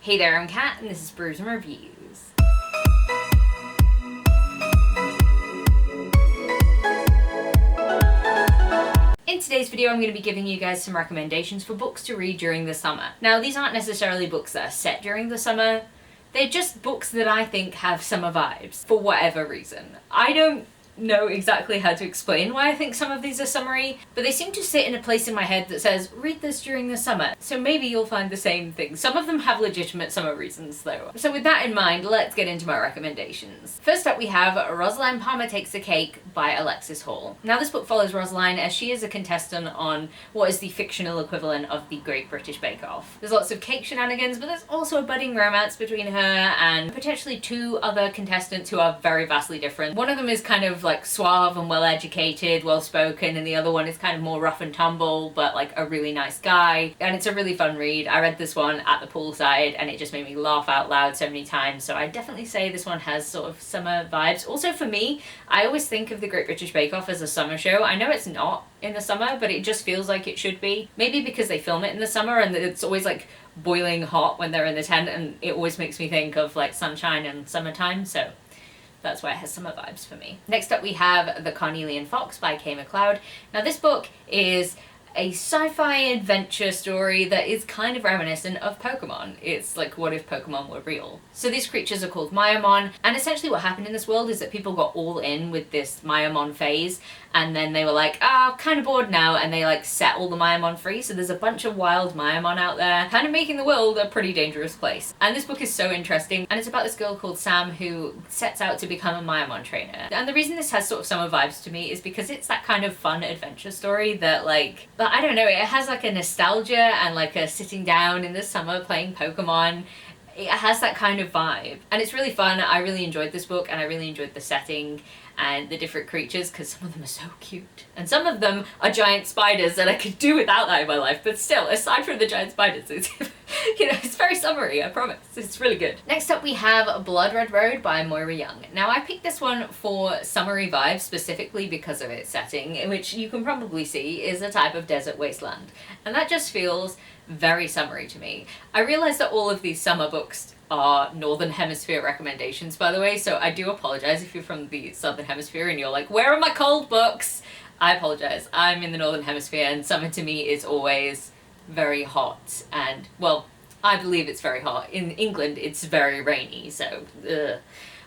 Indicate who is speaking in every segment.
Speaker 1: Hey there, I'm Kat, and this is Brews and Reviews. In today's video, I'm going to be giving you guys some recommendations for books to read during the summer. Now, these aren't necessarily books that are set during the summer. They're just books that I think have summer vibes, for whatever reason. I don't know exactly how to explain why I think some of these are summery, but they seem to sit in a place in my head that says, read this during the summer. So maybe you'll find the same thing. Some of them have legitimate summer reasons though. So with that in mind, let's get into my recommendations. First up we have Rosaline Palmer Takes the Cake by Alexis Hall. Now this book follows Rosaline as she is a contestant on what is the fictional equivalent of the Great British Bake Off. There's lots of cake shenanigans, but there's also a budding romance between her and potentially two other contestants who are very vastly different. One of them is kind of like suave and well educated, well spoken, and the other one is kind of more rough and tumble but like a really nice guy, and it's a really fun read. I read this one at the poolside and it just made me laugh out loud so many times, so I definitely say this one has sort of summer vibes. Also for me, I always think of the Great British Bake Off as a summer show. I know it's not in the summer, but it just feels like it should be. Maybe because they film it in the summer and it's always like boiling hot when they're in the tent, and it always makes me think of like sunshine and summertime, so that's why it has summer vibes for me. Next up we have The Carnelian Fox by Kay MacLeod. Now this book is a sci-fi adventure story that is kind of reminiscent of Pokemon. It's like, what if Pokemon were real? So these creatures are called Mayamon, and essentially what happened in this world is that people got all in with this Mayamon phase, and then they were like, I'm kind of bored now, and they like set all the Mayamon free, so there's a bunch of wild Mayamon out there, kind of making the world a pretty dangerous place. And this book is so interesting, and it's about this girl called Sam who sets out to become a Mayamon trainer. And the reason this has sort of summer vibes to me is because it's that kind of fun adventure story that like, I don't know, it has like a nostalgia and like a sitting down in the summer playing Pokemon. It has that kind of vibe, and it's really fun. I really enjoyed this book, and I really enjoyed the setting and the different creatures, because some of them are so cute, and some of them are giant spiders that I could do without that in my life, but still, aside from the giant spiders, it's, you know, it's very summery, I promise. It's really good. Next up we have Blood Red Road by Moira Young. Now I picked this one for summery vibes specifically because of its setting, in which you can probably see is a type of desert wasteland, and that just feels very summery to me. I realise that all of these summer books are Northern Hemisphere recommendations, by the way, so I do apologise if you're from the Southern Hemisphere and you're like, where are my cold books? I apologise. I'm in the Northern Hemisphere, and summer to me is always very hot, and, well, I believe it's very hot. In England, it's very rainy, so, ugh.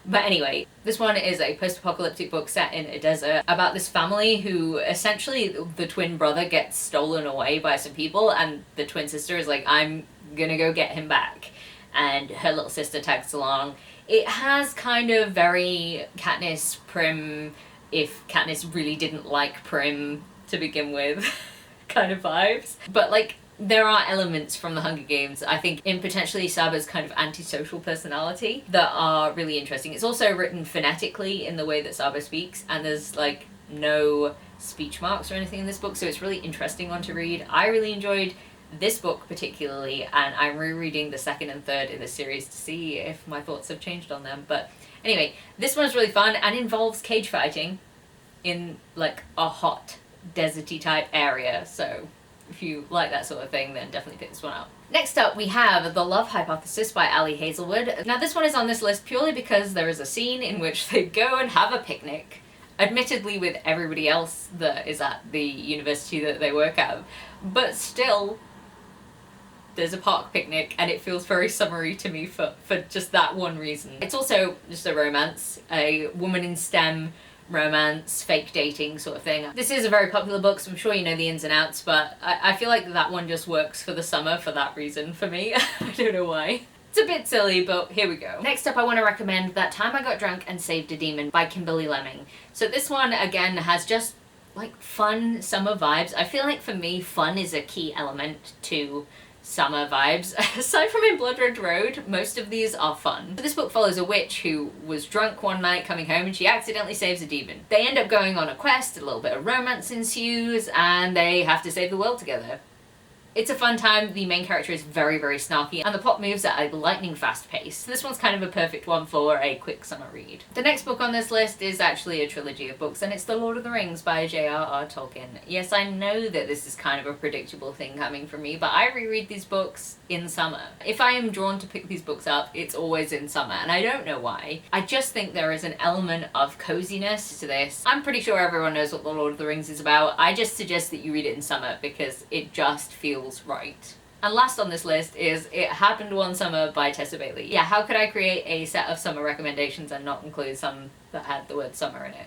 Speaker 1: But anyway, this one is a post-apocalyptic book set in a desert about this family who essentially the twin brother gets stolen away by some people, and the twin sister is like, I'm gonna go get him back. And her little sister tags along. It has kind of very Katniss Prim, if Katniss really didn't like Prim to begin with, kind of vibes. But like, there are elements from the Hunger Games, I think, in potentially Saba's kind of antisocial personality that are really interesting. It's also written phonetically in the way that Saba speaks, and there's like no speech marks or anything in this book, so it's really interesting one to read. I really enjoyed this book particularly, and I'm rereading the second and third in the series to see if my thoughts have changed on them. But anyway, this one's really fun and involves cage fighting in like a hot deserty type area, so if you like that sort of thing, then definitely pick this one up. Next up we have The Love Hypothesis by Ali Hazelwood. Now this one is on this list purely because there is a scene in which they go and have a picnic, admittedly with everybody else that is at the university that they work at, but still there's a park picnic, and it feels very summery to me for just that one reason. It's also just a romance, a woman in STEM romance, fake dating sort of thing. This is a very popular book, so I'm sure you know the ins and outs, but I feel like that one just works for the summer for that reason for me. I don't know why. It's a bit silly, but here we go. Next up I want to recommend That Time I Got Drunk and Saved a Demon by Kimberly Lemming. So this one, again, has just like fun summer vibes. I feel like for me, fun is a key element to summer vibes. Aside from in Blood Red Road, most of these are fun. This book follows a witch who was drunk one night coming home and she accidentally saves a demon. They end up going on a quest, a little bit of romance ensues, and they have to save the world together. It's a fun time, the main character is very, very snarky, and the plot moves at a lightning fast pace. So this one's kind of a perfect one for a quick summer read. The next book on this list is actually a trilogy of books, and it's The Lord of the Rings by J.R.R. Tolkien. Yes, I know that this is kind of a predictable thing coming from me, but I reread these books in summer. If I am drawn to pick these books up, it's always in summer, and I don't know why. I just think there is an element of coziness to this. I'm pretty sure everyone knows what The Lord of the Rings is about. I just suggest that you read it in summer because it just feels right. And last on this list is It Happened One Summer by Tessa Bailey. Yeah, how could I create a set of summer recommendations and not include some that had the word summer in it?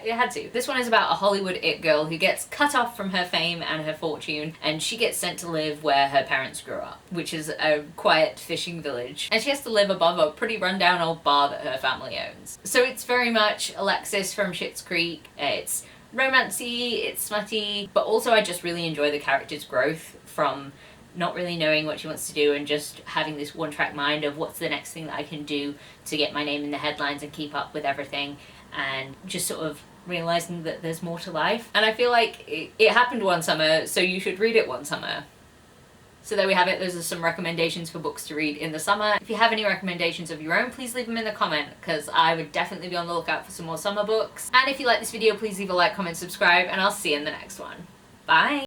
Speaker 1: It had to. This one is about a Hollywood it girl who gets cut off from her fame and her fortune, and she gets sent to live where her parents grew up, which is a quiet fishing village. And she has to live above a pretty rundown old bar that her family owns. So it's very much Alexis from Schitt's Creek. It's romancy, it's smutty, but also I just really enjoy the character's growth from not really knowing what she wants to do and just having this one-track mind of what's the next thing that I can do to get my name in the headlines and keep up with everything, and just sort of realizing that there's more to life. And I feel like it happened one summer, so you should read it one summer. So there we have it. Those are some recommendations for books to read in the summer. If you have any recommendations of your own, please leave them in the comment, because I would definitely be on the lookout for some more summer books. And if you like this video, please leave a like, comment, subscribe, and I'll see you in the next one. Bye!